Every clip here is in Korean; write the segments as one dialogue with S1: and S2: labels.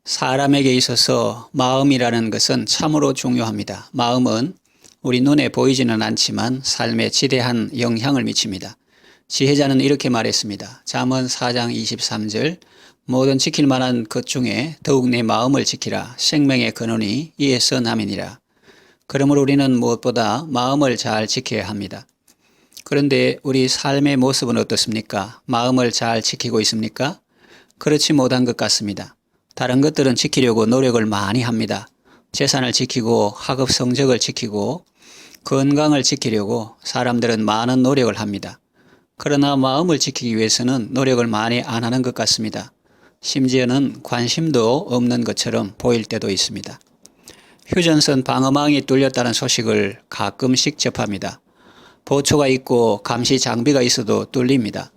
S1: 사람에게 있어서 마음이라는 것은 참으로 중요합니다. 마음은 우리 눈에 보이지는 않지만 삶에 지대한 영향을 미칩니다. 지혜자는 이렇게 말했습니다. 잠언 4장 23절 모든 지킬 만한 것 중에 더욱 내 마음을 지키라. 생명의 근원이 이에서 남이니라. 그러므로 우리는 무엇보다 마음을 잘 지켜야 합니다. 그런데 우리 삶의 모습은 어떻습니까? 마음을 잘 지키고 있습니까? 그렇지 못한 것 같습니다. 다른 것들은 지키려고 노력을 많이 합니다. 재산을 지키고 학업 성적을 지키고 건강을 지키려고 사람들은 많은 노력을 합니다. 그러나 마음을 지키기 위해서는 노력을 많이 안 하는 것 같습니다. 심지어는 관심도 없는 것처럼 보일 때도 있습니다. 휴전선 방어망이 뚫렸다는 소식을 가끔씩 접합니다. 보초가 있고 감시 장비가 있어도 뚫립니다.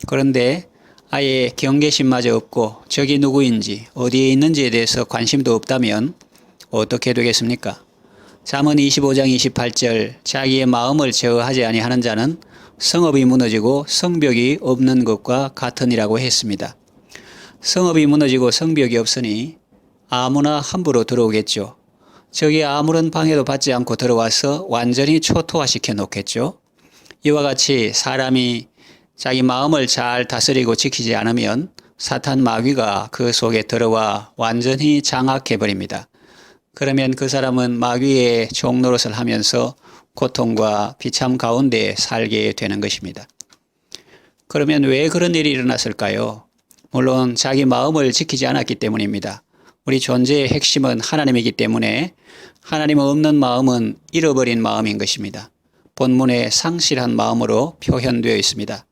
S1: 그런데 아예 경계심마저 없고 적이 누구인지 어디에 있는지에 대해서 관심도 없다면 어떻게 되겠습니까? 잠언 25장 28절 자기의 마음을 제어하지 아니하는 자는 성읍이 무너지고 성벽이 없는 것과 같으니라고 했습니다. 성읍이 무너지고 성벽이 없으니 아무나 함부로 들어오겠죠. 적이 아무런 방해도 받지 않고 들어와서 완전히 초토화시켜 놓겠죠. 이와 같이 사람이 자기 마음을 잘 다스리고 지키지 않으면 사탄 마귀가 그 속에 들어와 완전히 장악해버립니다. 그러면 그 사람은 마귀의 종노릇을 하면서 고통과 비참 가운데 살게 되는 것입니다. 그러면 왜 그런 일이 일어났을까요? 물론 자기 마음을 지키지 않았기 때문입니다. 우리 존재의 핵심은 하나님이기 때문에 하나님 없는 마음은 잃어버린 마음인 것입니다. 본문에 상실한 마음으로 표현되어 있습니다.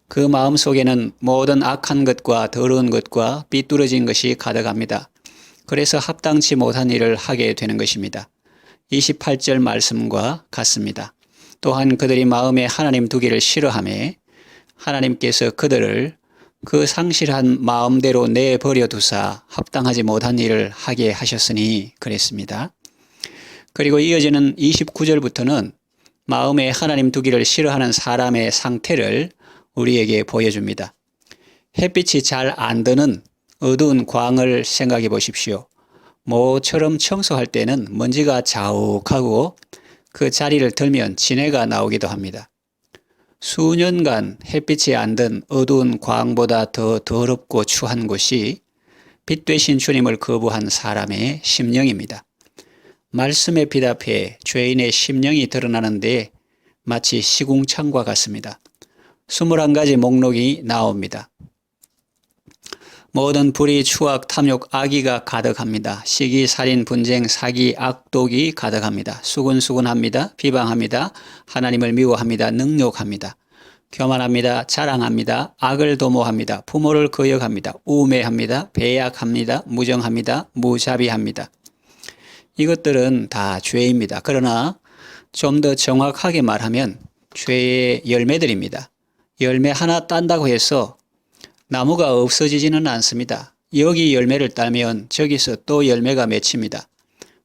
S1: 그 마음 속에는 모든 악한 것과 더러운 것과 삐뚤어진 것이 가득합니다. 그래서 합당치 못한 일을 하게 되는 것입니다. 28절 말씀과 같습니다. 또한 그들이 마음에 하나님 두기를 싫어하며 하나님께서 그들을 그 상실한 마음대로 내버려 두사 합당하지 못한 일을 하게 하셨으니 그랬습니다. 그리고 이어지는 29절부터는 마음에 하나님 두기를 싫어하는 사람의 상태를 우리에게 보여줍니다. 햇빛이 잘 안 드는 어두운 광을 생각해 보십시오. 모처럼 청소할 때는 먼지가 자욱하고 그 자리를 들면 진해가 나오기도 합니다. 수년간 햇빛이 안 든 어두운 광보다 더 더럽고 추한 곳이 빛 되신 주님을 거부한 사람의 심령입니다. 말씀에 비답해 죄인의 심령이 드러나는데 마치 시궁창과 같습니다. 21가지 목록이 나옵니다. 모든 불의, 추악, 탐욕, 악의가 가득합니다. 시기, 살인, 분쟁, 사기, 악독이 가득합니다. 수근수근합니다. 비방합니다. 하나님을 미워합니다. 능욕합니다. 교만합니다. 자랑합니다. 악을 도모합니다. 부모를 거역합니다. 우매합니다. 배약합니다. 무정합니다. 무자비합니다. 이것들은 다 죄입니다. 그러나 좀 더 정확하게 말하면 죄의 열매들입니다. 열매 하나 딴다고 해서 나무가 없어지지는 않습니다. 여기 열매를 따면 저기서 또 열매가 맺힙니다.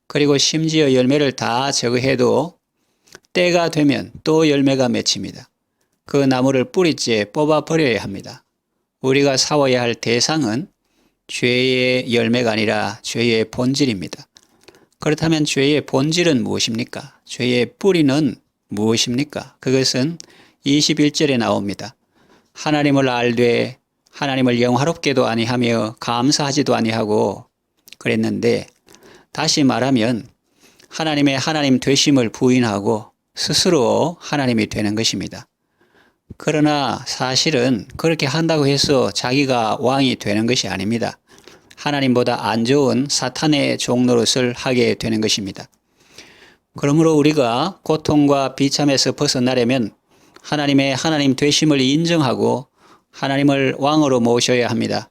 S1: 그리고 심지어 열매를 다 제거해도 때가 되면 또 열매가 맺힙니다. 그 나무를 뿌리째 뽑아 버려야 합니다. 우리가 싸워야 할 대상은 죄의 열매가 아니라 죄의 본질입니다. 그렇다면 죄의 본질은 무엇입니까? 죄의 뿌리는 무엇입니까? 그것은 21절에 나옵니다. 하나님을 알되 하나님을 영화롭게도 아니하며 감사하지도 아니하고 그랬는데 다시 말하면 하나님의 하나님 되심을 부인하고 스스로 하나님이 되는 것입니다. 그러나 사실은 그렇게 한다고 해서 자기가 왕이 되는 것이 아닙니다. 하나님보다 안 좋은 사탄의 종노릇을 하게 되는 것입니다. 그러므로 우리가 고통과 비참에서 벗어나려면 하나님의 하나님 되심을 인정하고 하나님을 왕으로 모셔야 합니다.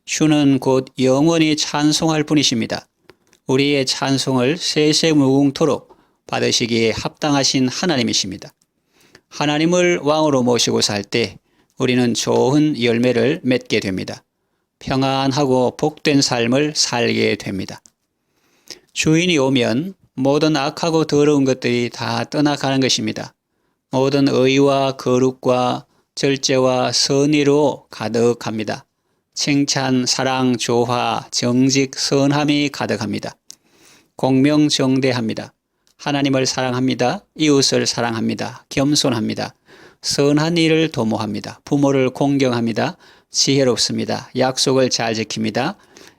S1: 주는 곧 영원히 찬송할 분이십니다. 우리의 찬송을 세세무궁토록 받으시기에 합당하신 하나님이십니다. 하나님을 왕으로 모시고 살 때 우리는 좋은 열매를 맺게 됩니다. 평안하고 복된 삶을 살게 됩니다. 주인이 오면 모든 악하고 더러운 것들이 다 떠나가는 것입니다. 모든 의와 거룩과 절제와 선의로 가득합니다. 칭찬, 사랑, 조화, 정직, 선함이 가득합니다. 공명정대합니다. 하나님을 사랑합니다. 이웃을 사랑합니다. 겸손합니다. 선한 일을 도모합니다. 부모를 공경합니다. 지혜롭습니다. 약속을 잘 지킵니다.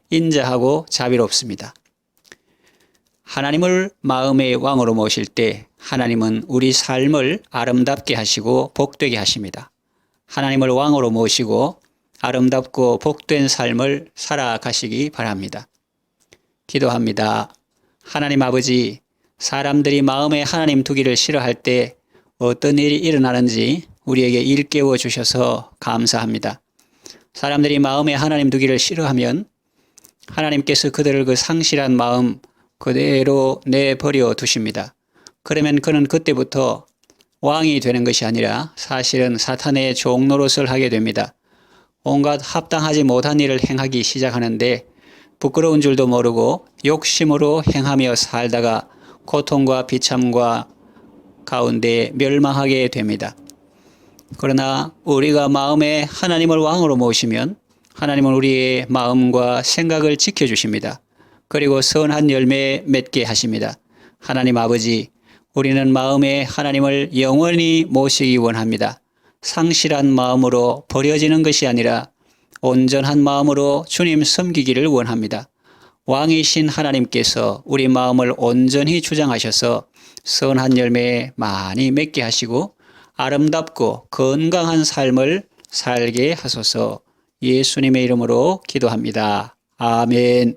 S1: 인자하고 자비롭습니다. 하나님을 마음의 왕으로 모실 때 하나님은 우리 삶을 아름답게 하시고 복되게 하십니다. 하나님을 왕으로 모시고 아름답고 복된 삶을 살아가시기 바랍니다. 기도합니다. 하나님 아버지, 사람들이 마음에 하나님 두기를 싫어할 때 어떤 일이 일어나는지 우리에게 일깨워 주셔서 감사합니다. 사람들이 마음에 하나님 두기를 싫어하면 하나님께서 그들을 그 상실한 마음 그대로 내버려 두십니다. 그러면 그는 그때부터 왕이 되는 것이 아니라 사실은 사탄의 종 노릇을 하게 됩니다. 온갖 합당하지 못한 일을 행하기 시작하는데 부끄러운 줄도 모르고 욕심으로 행하며 살다가 고통과 비참과 가운데 멸망하게 됩니다. 그러나 우리가 마음에 하나님을 왕으로 모시면 하나님은 우리의 마음과 생각을 지켜주십니다. 그리고 선한 열매 맺게 하십니다. 하나님 아버지, 우리는 마음에 하나님을 영원히 모시기 원합니다. 상실한 마음으로 버려지는 것이 아니라 온전한 마음으로 주님 섬기기를 원합니다. 왕이신 하나님께서 우리 마음을 온전히 주장하셔서 선한 열매 많이 맺게 하시고 아름답고 건강한 삶을 살게 하소서. 예수님의 이름으로 기도합니다. 아멘.